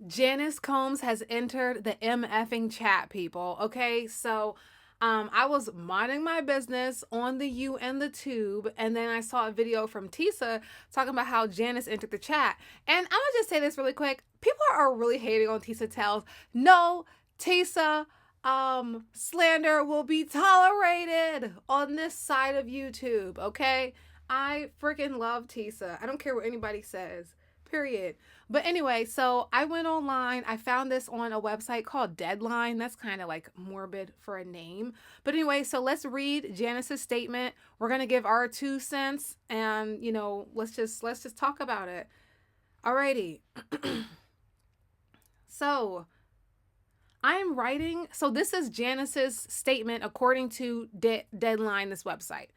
Janice Combs has entered the MFing chat, people. Okay, so I was minding my business on the U and the tube, and then I saw a video from Tisa talking about how Janice entered the chat. And I'm gonna just say this really quick. People are really hating on Tisa Tells. No, Tisa, slander will be tolerated on this side of YouTube, okay? I freaking love Tisa. I don't care what anybody says. Period. But anyway, so I went online. I found this on a website called Deadline. That's kind of like morbid for a name. But anyway, so let's read Janice's statement. We're gonna give our 2 cents, and let's just talk about it. Alrighty. So I am writing. So this is Janice's statement according to Deadline, this website.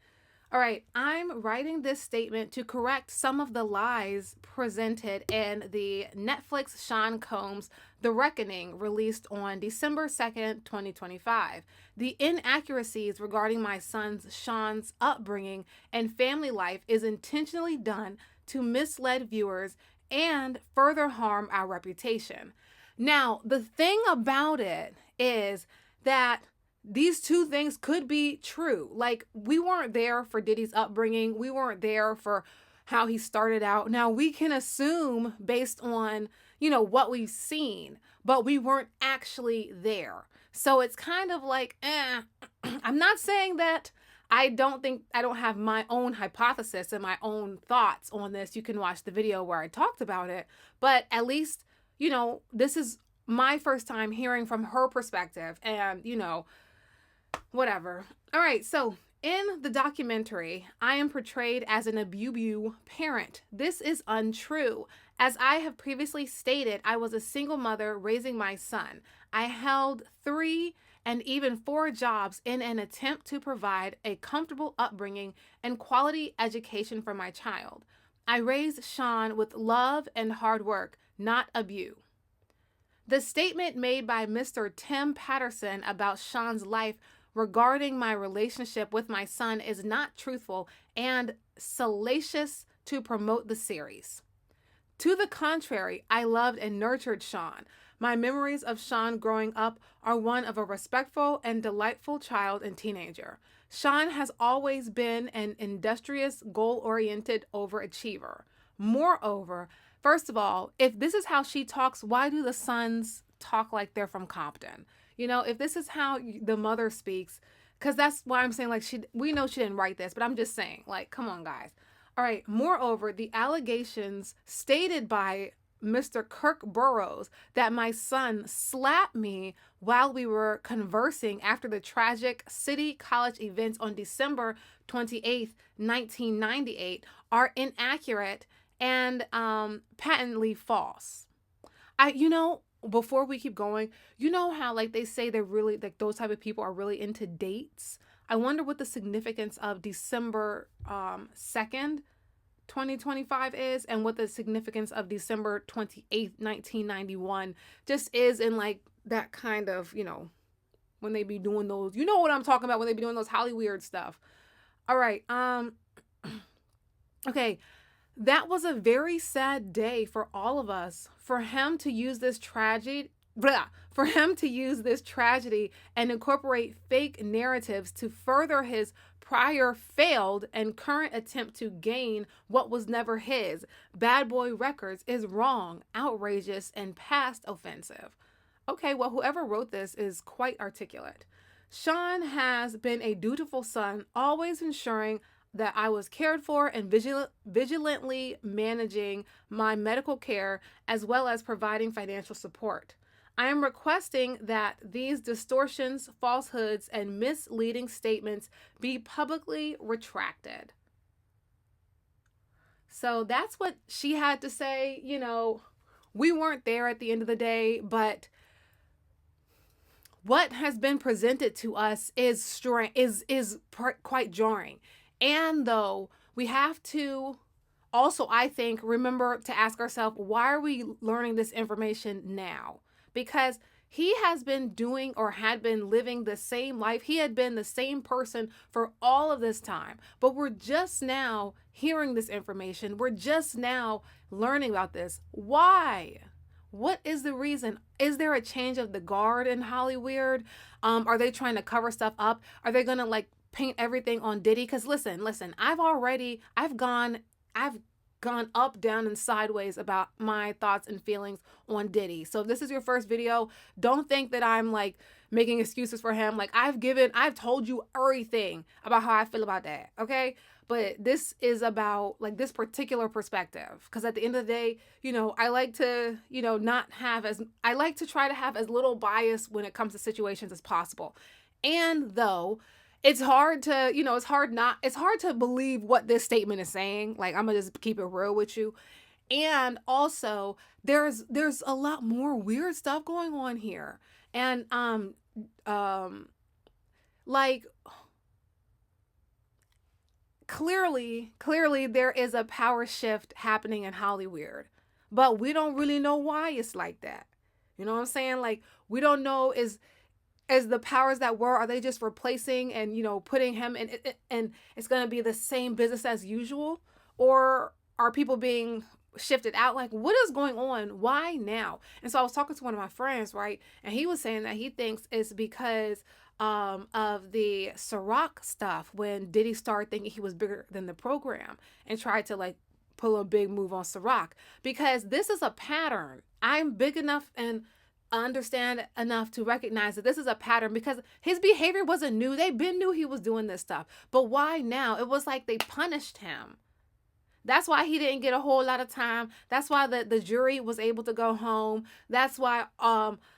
All right, I'm writing this statement to correct some of the lies presented in the Netflix Sean Combs The Reckoning, released on December 2nd, 2025. The inaccuracies regarding my son Sean's upbringing and family life is intentionally done to mislead viewers and further harm our reputation. Now, the thing about it is that these two things could be true. Like, we weren't there for Diddy's upbringing. We weren't there for how he started out. Now, we can assume based on, what we've seen, but we weren't actually there. So it's kind of like, I'm not saying that I don't have my own hypothesis and my own thoughts on this. You can watch the video where I talked about it, but at least, this is my first time hearing from her perspective, and, whatever. All right, so in the documentary, I am portrayed as an abubu parent. This is untrue. As I have previously stated, I was a single mother raising my son. I held 3 and even 4 jobs in an attempt to provide a comfortable upbringing and quality education for my child. I raised Sean with love and hard work, not abuse. The statement made by Mr. Tim Patterson about Sean's life regarding my relationship with my son is not truthful and salacious to promote the series. To the contrary, I loved and nurtured Sean. My memories of Sean growing up are one of a respectful and delightful child and teenager. Sean has always been an industrious, goal-oriented overachiever. Moreover, first of all, if this is how she talks, why do the sons talk like they're from Compton? If this is how the mother speaks, because that's why I'm saying, like, we know she didn't write this, but I'm just saying, like, come on, guys. All right. Moreover, the allegations stated by Mr. Kirk Burroughs that my son slapped me while we were conversing after the tragic City College events on December 28th, 1998 are inaccurate and patently false. Before we keep going, how like they say they're really, like, those type of people are really into dates. I wonder what the significance of December 2nd, 2025 is, and what the significance of December 28th, 1991 just is in, like, that kind of, when they be doing those, what I'm talking about, when they be doing those Hollywood stuff. All right. Okay. That was a very sad day for all of us. For him to use this tragedy and incorporate fake narratives to further his prior failed and current attempt to gain what was never his bad boy records is wrong, outrageous, and past offensive. Okay, well, whoever wrote this is quite articulate. Sean has been a dutiful son, always ensuring that I was cared for and vigilantly managing my medical care, as well as providing financial support. I am requesting that these distortions, falsehoods, and misleading statements be publicly retracted. So that's what she had to say. We weren't there at the end of the day, but what has been presented to us is quite jarring. And though we have to also, I think, remember to ask ourselves, why are we learning this information now? Because he has been doing or had been living the same life. He had been the same person for all of this time. But we're just now hearing this information. We're just now learning about this. Why? What is the reason? Is there a change of the guard in Hollywood? Are they trying to cover stuff up? Are they gonna like paint everything on Diddy? Because listen, I've gone up, down, and sideways about my thoughts and feelings on Diddy. So if this is your first video, don't think that I'm like making excuses for him. Like I've told you everything about how I feel about that. Okay. But this is about like this particular perspective. Because at the end of the day, I like to, I like to try to have as little bias when it comes to situations as possible. And though it's hard to, it's hard to believe what this statement is saying. Like, I'm gonna just keep it real with you. And also there's a lot more weird stuff going on here. And like clearly there is a power shift happening in Hollywood, but we don't really know why it's like that. You know what I'm saying? Like, we don't know, is the powers that were, are they just replacing and putting him in, and it's going to be the same business as usual, or are people being shifted out? Like, what is going on? Why now? And so I was talking to one of my friends, right, and he was saying that he thinks it's because of the Ciroc stuff, when Diddy started thinking he was bigger than the program and tried to like pull a big move on Ciroc, because this is a pattern. I'm big enough and understand enough to recognize that this is a pattern, because his behavior wasn't new. They been knew he was doing this stuff. But why now? It was like they punished him. That's why he didn't get a whole lot of time. That's why the jury was able to go home. That's why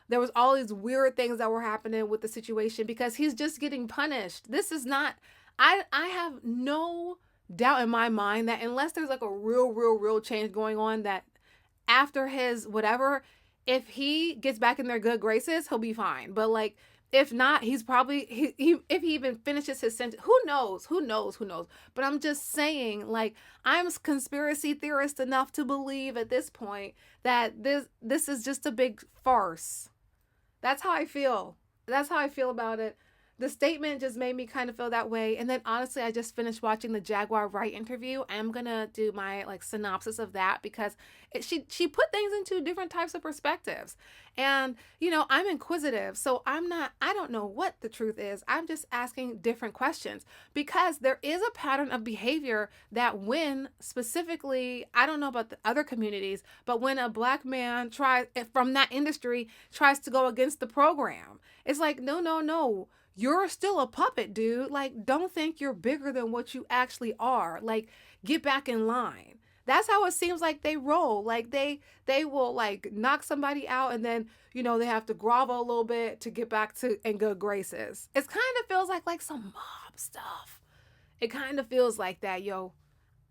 there was all these weird things that were happening with the situation, because he's just getting punished. This is not, I have no doubt in my mind that unless there's like a real change going on, that after his whatever, if he gets back in their good graces, he'll be fine. But like, if not, he's probably, if he even finishes his sentence, who knows? But I'm just saying, like, I'm conspiracy theorist enough to believe at this point that this is just a big farce. That's how I feel. That's how I feel about it. The statement just made me kind of feel that way. And then honestly, I just finished watching the Jaguar Wright interview. I'm going to do my like synopsis of that, because she put things into different types of perspectives. And, I'm inquisitive. So I don't know what the truth is. I'm just asking different questions, because there is a pattern of behavior that when specifically, I don't know about the other communities, but when a Black man from that industry tries to go against the program, it's like, no. You're still a puppet, dude. Like, don't think you're bigger than what you actually are. Like, get back in line. That's how it seems like they roll. Like, they will like knock somebody out, and then, they have to grovel a little bit to get back to in good graces. It kind of feels like some mob stuff. It kind of feels like that, yo.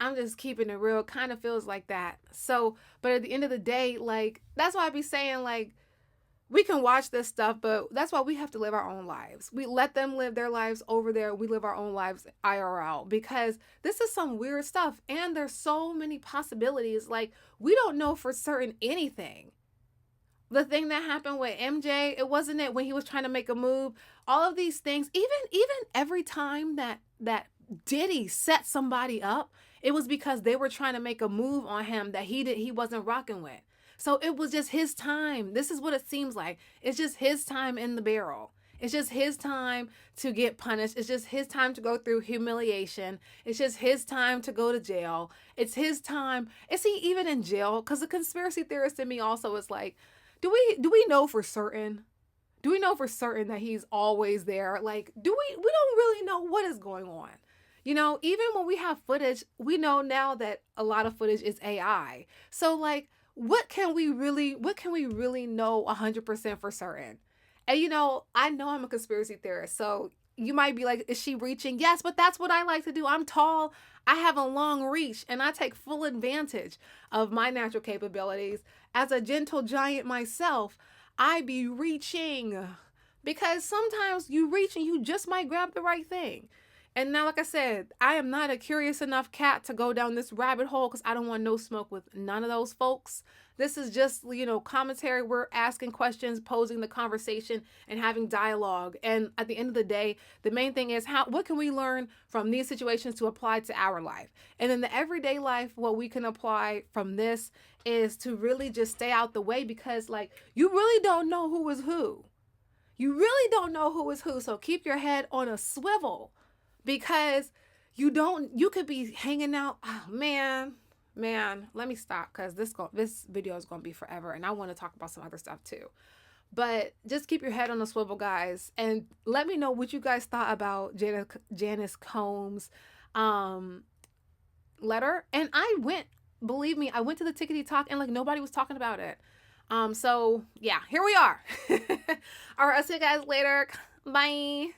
I'm just keeping it real. Kind of feels like that. So, but at the end of the day, like, that's why I be saying, like, we can watch this stuff, but that's why we have to live our own lives. We let them live their lives over there. We live our own lives IRL, because this is some weird stuff. And there's so many possibilities. Like, we don't know for certain anything. The thing that happened with MJ, it wasn't it when he was trying to make a move. All of these things, even every time that Diddy set somebody up, it was because they were trying to make a move on him that he wasn't rocking with. So it was just his time. This is what it seems like. It's just his time in the barrel. It's just his time to get punished. It's just his time to go through humiliation. It's just his time to go to jail. It's his time. Is he even in jail? Because the conspiracy theorist in me also is like, do we know for certain? Do we know for certain that he's always there? Like, we don't really know what is going on. Even when we have footage, we know now that a lot of footage is AI. So like, what can we really know 100% for certain? And I know I'm a conspiracy theorist, so you might be like, is she reaching? Yes, but that's what I like to do. I'm tall, I have a long reach, and I take full advantage of my natural capabilities. As a gentle giant myself, I be reaching, because sometimes you reach and you just might grab the right thing. And now, like I said, I am not a curious enough cat to go down this rabbit hole, because I don't want no smoke with none of those folks. This is just, commentary. We're asking questions, posing the conversation, and having dialogue. And at the end of the day, the main thing is what can we learn from these situations to apply to our life? And in the everyday life, what we can apply from this is to really just stay out the way, because like you really don't know who is who. You really don't know who is who. So keep your head on a swivel, because you could be hanging out. Oh man, let me stop, because this video is going to be forever, and I want to talk about some other stuff too. But just keep your head on a swivel, guys, and let me know what you guys thought about Janice Combs' letter. And believe me, I went to the Tickety Talk, and like nobody was talking about it. So yeah, here we are. All right, I'll see you guys later. Bye.